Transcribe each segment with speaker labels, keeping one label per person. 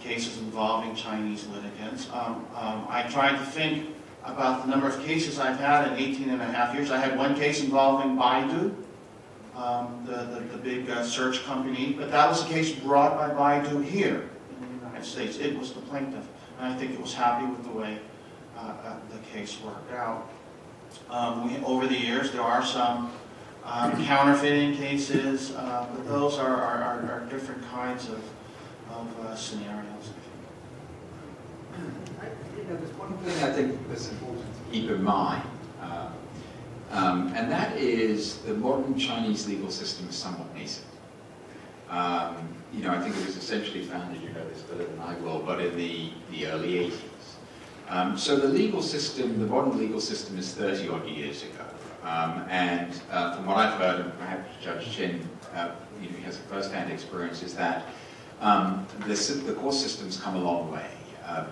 Speaker 1: cases involving Chinese litigants. I tried to think about the number of cases I've had in 18.5 years. I had one case involving Baidu, the big search company, but that was a case brought by Baidu here in the United States. It was the plaintiff, and I think it was happy with the way the case worked out. Over the years, there are some counterfeiting cases, but those are different kinds of scenarios.
Speaker 2: There's one thing I think that's important to keep in mind, and that is the modern Chinese legal system is somewhat nascent. I think it was essentially founded, you know this better than I will, but in the early 80s. So the legal system, the modern legal system is 30-odd years ago. And from what I've heard, and perhaps Judge Chin he has a first-hand experience, is that the court system's come a long way,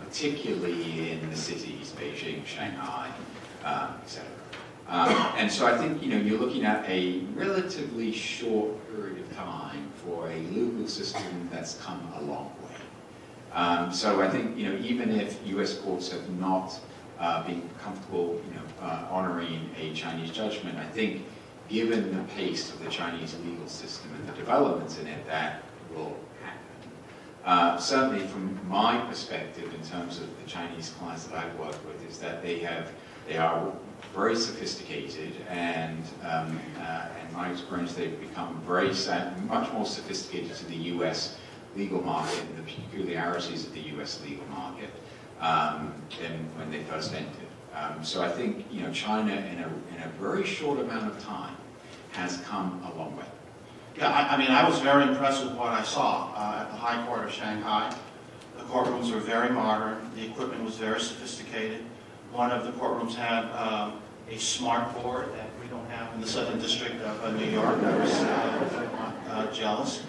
Speaker 2: particularly in the cities, Beijing, Shanghai, etc. And so I think you're looking at a relatively short period of time for a legal system that's come a long way. So I think even if U.S. courts have not been comfortable honoring a Chinese judgment, I think given the pace of the Chinese legal system and the developments in it, that will happen. Certainly from my perspective, in terms of the Chinese clients that I've worked with, is that they are very sophisticated, and in my experience, they've become much more sophisticated to the U.S. legal market and the peculiarities of the U.S. legal market than when they first entered. So I think China, in a very short amount of time, has come a long way.
Speaker 1: Yeah, I was very impressed with what I saw at the High Court of Shanghai. The courtrooms were very modern. The equipment was very sophisticated. One of the courtrooms had a smart board that we don't have in the Southern District of New York. I was jealous.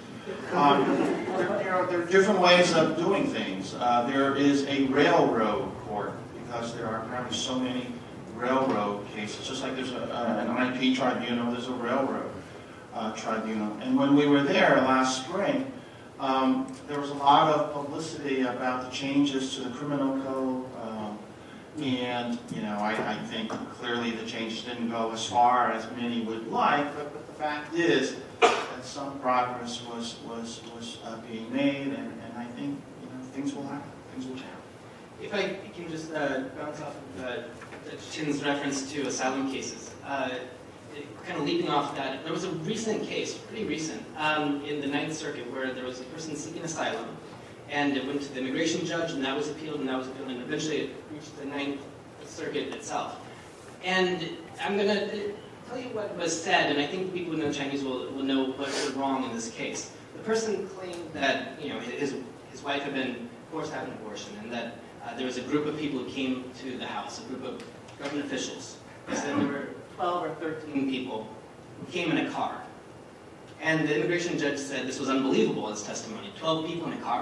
Speaker 1: There are different ways of doing things. There is a railroad court, because there are apparently so many railroad cases. Just like there's an IP tribunal, there's a railroad tribunal. And when we were there last spring, there was a lot of publicity about the changes to the criminal code. And I think clearly the changes didn't go as far as many would like, but the fact is that some progress was being made, and I think things will happen. Things will change.
Speaker 3: If I can just bounce off of Chin's reference to asylum cases, kind of leaping off that, there was a recent case, pretty recent, in the Ninth Circuit where there was a person seeking asylum, and it went to the immigration judge, and that was appealed, and and eventually it reached the Ninth Circuit itself. And I'm going to tell you what was said, and I think people who know Chinese will know what was wrong in this case. The person claimed that his wife had been forced to have an abortion, and that there was a group of people who came to the house, a group of government officials. They said there were 12 or 13 people who came in a car. And the immigration judge said this was unbelievable as testimony. 12 people in a car?